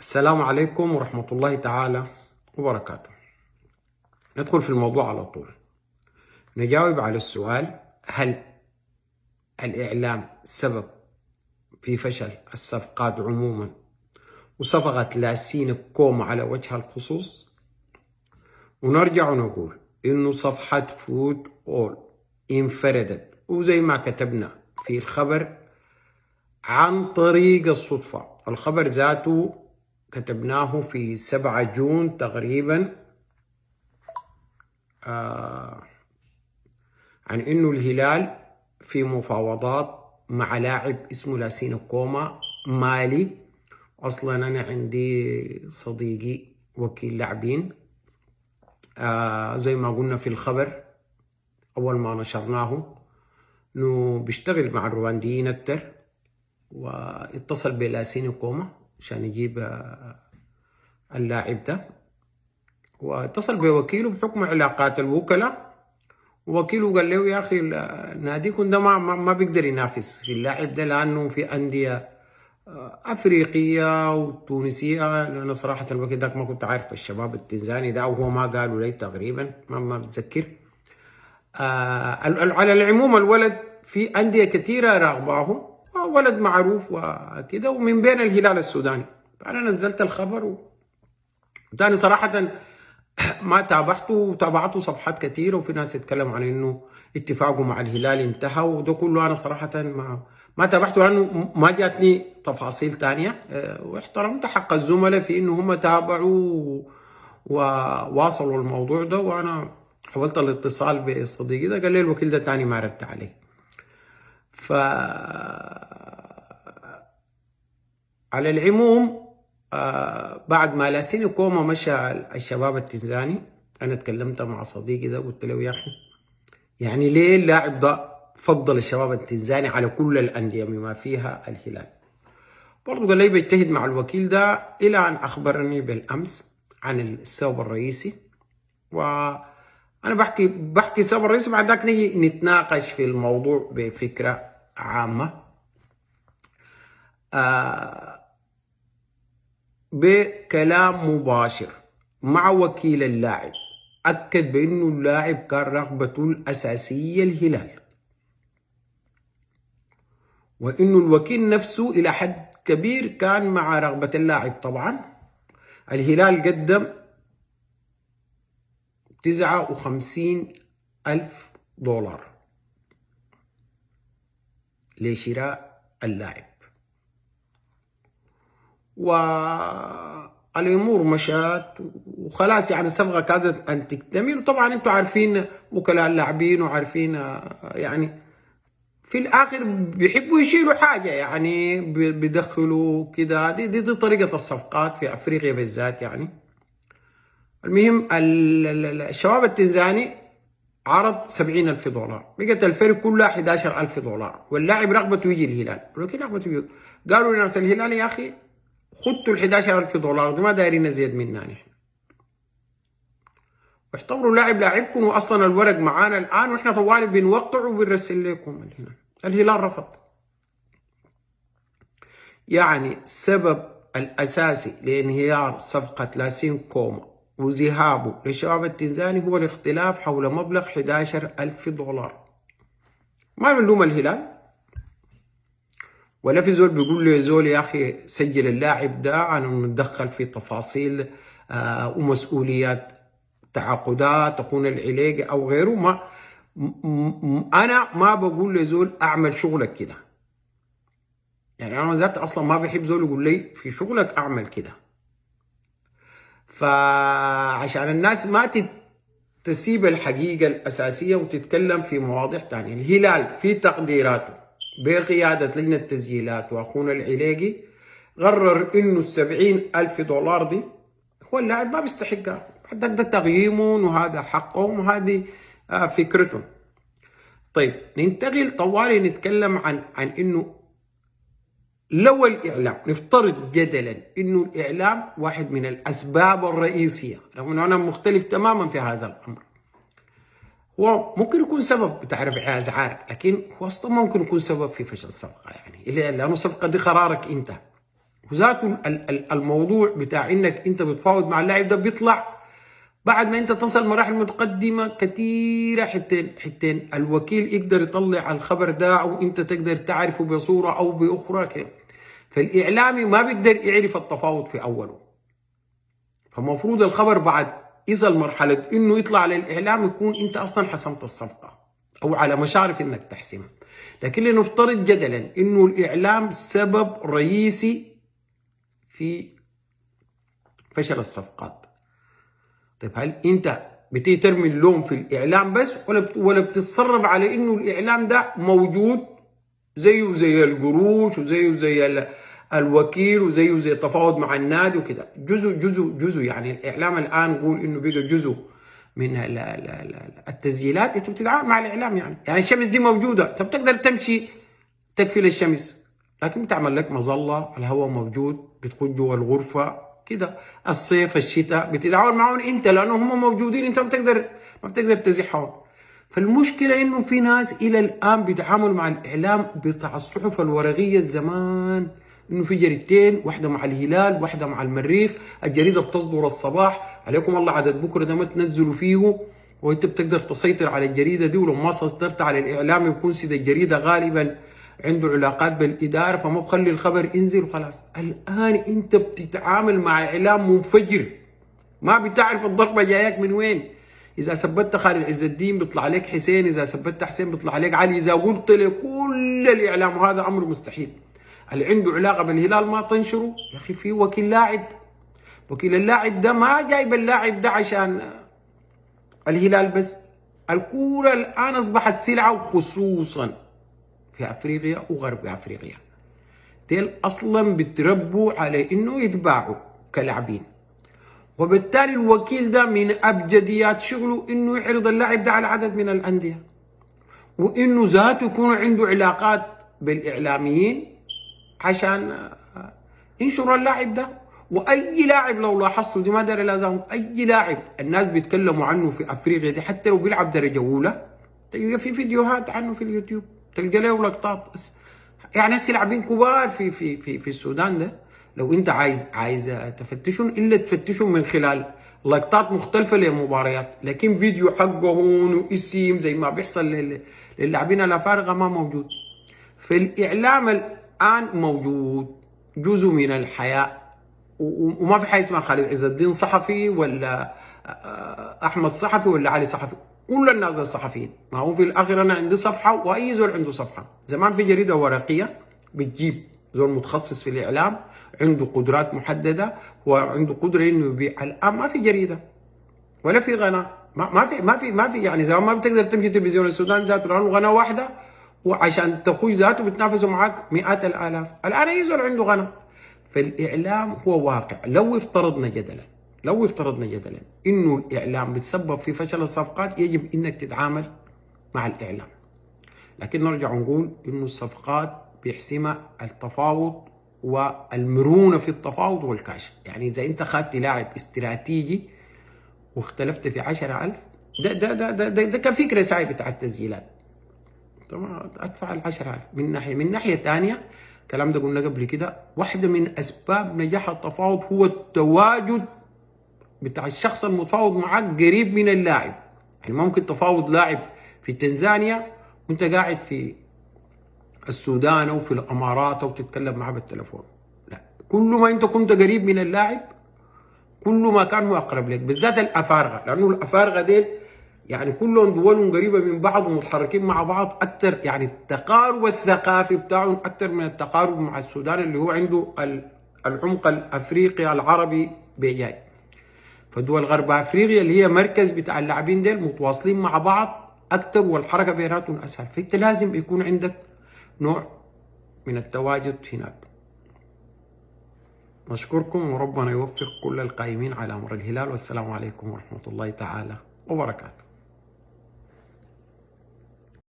السلام عليكم ورحمة الله تعالى وبركاته. ندخل في الموضوع على طول. نجاوب على السؤال: هل الإعلام سبب في فشل الصفقات عموما وصفقة لاسين كوم على وجه الخصوص؟ ونرجع ونقول إنه صفحة فود أول انفردت وزي ما كتبنا في الخبر عن طريق الصدفة. الخبر ذاته كتبناه في 7 جون تقريبا، عن انه الهلال في مفاوضات مع لاعب اسمه لاسين كوما مالي. اصلا انا عندي صديقي وكيل لاعبين، زي ما قلنا في الخبر اول ما نشرناه، انه بيشتغل مع الروانديين اكتر، واتصل بلاسين كوما عشان يجيب اللاعب ده، واتصل بوكيله بحكم علاقات الوكلاء. وكيله قال له: يا اخي ناديكم ده ما بيقدر ينافس في اللاعب ده، لانه في انديه افريقيه وتونسيه. انا صراحه الوقت ذاك ما كنت عارف الشباب التنزاني ده، وهو ما قالوا لي تقريبا، ما بتذكر. على العموم الولد في انديه كثيره راغباه، ولد معروف وكده، ومن بين الهلال السوداني. انا نزلت الخبر وتاني صراحه ما تابعته، وتابعته صفحات كثيره، وفي ناس يتكلموا عن انه اتفاقه مع الهلال انتهى، وده كله انا صراحه ما تابعته، لانه ما جاتني تفاصيل ثانيه. واحترمت حق الزملاء في انه هم تابعوا وواصلوا الموضوع ده. وانا حاولت الاتصال بصديقي ده، قال لي الوكيل ده ثاني ما رد عليه. ف على العموم بعد ما لاسيني كوما مشى الشباب التنزاني، انا اتكلمت مع صديقي ده قلت له: يا اخي يعني ليه اللاعب ده فضل الشباب التنزاني على كل الانديه بما فيها الهلال؟ برضه قال لي بيجتهد مع الوكيل ده، الى ان اخبرني بالامس عن السبب الرئيسي. وانا بحكي السبب الرئيسي، بعد ذاك نيجي نتناقش في الموضوع بفكره عامه. بكلام مباشر مع وكيل اللاعب، أكد بأنه اللاعب كان رغبته الأساسية الهلال، وأنه الوكيل نفسه إلى حد كبير كان مع رغبة اللاعب. طبعا الهلال قدم 59,000 دولار لشراء اللاعب، والامور مشات وخلاص، يعني الصفقه كادت ان تكتمل. وطبعا انتم عارفين وكلاء اللاعبين، وعارفين يعني في الاخر بيحبوا يشيلوا حاجه، يعني بيدخلوا كده. دي طريقه الصفقات في افريقيا بالذات يعني. المهم الشباب التنزاني عرض 70,000 دولار، بقت الفرق كلها 11,000 دولار، واللاعب رغبته يجي الهلال، ولكن رغبته يجي. قالوا لناس الهلال: يا اخي خدتوا ال 11,000 دولار دي، ما دايرين زيد منها نحن، واعتبروا لاعب لاعبكم، واصلا الورق معانا الان، واحنا طوالي بنوقع وبنرسل لكم. الهلال رفض. يعني السبب الاساسي لانهيار صفقه لاسين كوما وذهابه للشباب التنزاني هو الاختلاف حول مبلغ 11,000 دولار. ما بنلوم الهلال، ولا في زول بيقول له: زول يا اخي سجل اللاعب ده، انا متدخل في تفاصيل ومسؤوليات تعاقدات اخونا العليقي او غيره. انا ما بقول لزول اعمل شغلك كده، يعني انا ذات اصلا ما بحب زول يقول لي في شغلك اعمل كده. فعشان الناس ما تسيب الحقيقه الاساسيه وتتكلم في مواضيع ثانيه، الهلال في تقديراته بقياده لجنه التسجيلات واخونا العليقي قرر انه 70,000 دولار دي هو اللاعب ما بيستحقها. ده تقييمهم، وهذا حقهم، وهذه فكرتهم. طيب ننتقل طوالي نتكلم عن انه لو الاعلام، نفترض جدلا انه الاعلام واحد من الاسباب الرئيسيه، رغم انه انا مختلف تماما في هذا الامر. هو ممكن يكون سبب بتاع رفع اسعار، لكن هو اصلا ممكن يكون سبب في فشل الصفقه، يعني لانه الصفقه دي قرارك انت، وذاته الموضوع بتاع انك انت بتفاوض مع اللاعب ده بيطلع بعد ما انت تصل مراحل متقدمه كثيره. حتين الوكيل يقدر يطلع الخبر ده او انت تقدر تعرفه بصوره او باخرى كده. فالاعلامي ما بيقدر يعرف التفاوض في اوله، فالمفروض الخبر بعد يصل مرحله انه يطلع للاعلام يكون انت اصلا حسمت الصفقه او على مشارف انك تحسمها. لكن لنفترض جدلا انه الاعلام سبب رئيسي في فشل الصفقات، طيب هل انت بتيجي ترمي اللوم في الاعلام بس ولا بتتصرف على انه الاعلام ده موجود زيه زي القروش وزيه زي الوكيل وزيه زي التفاوض مع النادي وكده؟ جزء يعني الاعلام الان نقول انه بقى جزء من التسجيلات. انت بتتعامل مع الاعلام يعني الشمس دي موجوده، انت بتقدر تمشي تكفي الشمس، لكن بتعمل لك مظله، الهواء موجود، بتخش جوا الغرفه كده، الصيف الشتاء بتتعاون معهم انت لانه هم موجودين، انت ما بتقدر تزحهم. فالمشكله انه في ناس الى الان بيتعاملوا مع الاعلام بتاع الصحف الورقيه الزمان، انه في جريدتين، واحده مع الهلال واحده مع المريخ، الجريده بتصدر الصباح، عليكم الله عدد بكره ده ما تنزلوا فيه، وانت بتقدر تسيطر على الجريده دي، ولو ما سيطرت على الاعلام يكون سيد الجريده غالبا عنده علاقات بالاداره فما بخلي الخبر ينزل وخلاص. الان انت بتتعامل مع اعلام منفجر، ما بتعرف الضربه جايك من وين. اذا ثبتت خالد عز الدين بيطلع عليك حسين، اذا ثبتت حسين بيطلع عليك علي، اذا قلت لكل الاعلام، وهذا امر مستحيل. اللي عنده علاقه بالهلال ما تنشره يا اخي. في وكيل لاعب، وكيل اللاعب ده ما جايب اللاعب ده عشان الهلال بس. الكوره الان اصبحت سلعه، وخصوصا في افريقيا وغرب افريقيا، ديل اصلا بتربوا على انه يتباعوا كلاعبين، وبالتالي الوكيل ده من ابجديات شغله انه يعرض اللاعب ده على عدد من الانديه، وانه ذاته يكون عنده علاقات بالاعلاميين عشان ينشر اللاعب ده. واي لاعب لو لاحظتوا دي ما داري لازم، اي لاعب الناس بيتكلموا عنه في افريقيا دي حتى لو بيلعب درجه اولى تلقى في فيديوهات عنه في اليوتيوب، تلقى له لقطات بس. يعني هسه لاعبين كبار في السودان ده لو انت عايز تفتشهم الا تفتشهم من خلال لقطات مختلفه لمباريات، لكن فيديو حقهم واسم زي ما بيحصل للاعبين الافارقه ما موجود. فالاعلام الان موجود جزء من الحياه، وما في حاجه اسمها خالد عز الدين صحفي ولا احمد صحفي ولا علي صحفي، كل الناس الصحفيين. ما هو في الاخر انا عندي صفحه واي زول عنده صفحه. زمان في جريده ورقيه بتجيب زول متخصص في الاعلام عنده قدرات محدده وعنده قدره انه يبيع. الان ما في جريده ولا في قناه، ما في يعني زمان ما بتقدر تمشي تلفزيون السودان ذاته لانه قناه واحده، وعشان تخش ذاته بتنافسوا معاك مئات الالاف. الان اي زول عنده قناه. فالاعلام هو واقع. لو افترضنا جدلا انه الاعلام بتسبب في فشل الصفقات، يجب انك تتعامل مع الاعلام. لكن نرجع نقول انه الصفقات بيحسمها التفاوض والمرونه في التفاوض والكاش. يعني اذا انت اخذت لاعب استراتيجي واختلفت في 10,000، ده كفكره ساي بتاع التسجيلات، طبعا ادفع ال 10,000 من ناحيه ثانيه. الكلام ده قلنا قبل كده، واحده من اسباب نجاح التفاوض هو التواجد بتاع الشخص المتفاوض معك قريب من اللاعب. يعني ممكن تفاوض لاعب في تنزانيا وانت قاعد في السودان او في الامارات او تتكلم معاه بالتليفون. لا، كل ما انت كنت قريب من اللاعب كل ما كان هو اقرب لك، بالذات الافارقه، لانه الافارقه ديل يعني كلهم دولهم قريبه من بعض ومتحركين مع بعض اكثر. يعني التقارب الثقافي بتاعهم اكثر من التقارب مع السودان اللي هو عنده العمق الافريقي العربي بجاي. فدول غرب افريقيا اللي هي مركز بتاع اللاعبين ديل متواصلين مع بعض اكثر والحركه بيناتهم اسهل، فانت لازم يكون عندك نوع من التواجد هناك. نشكركم وربنا يوفق كل القائمين على امر الهلال، والسلام عليكم ورحمه الله تعالى وبركاته.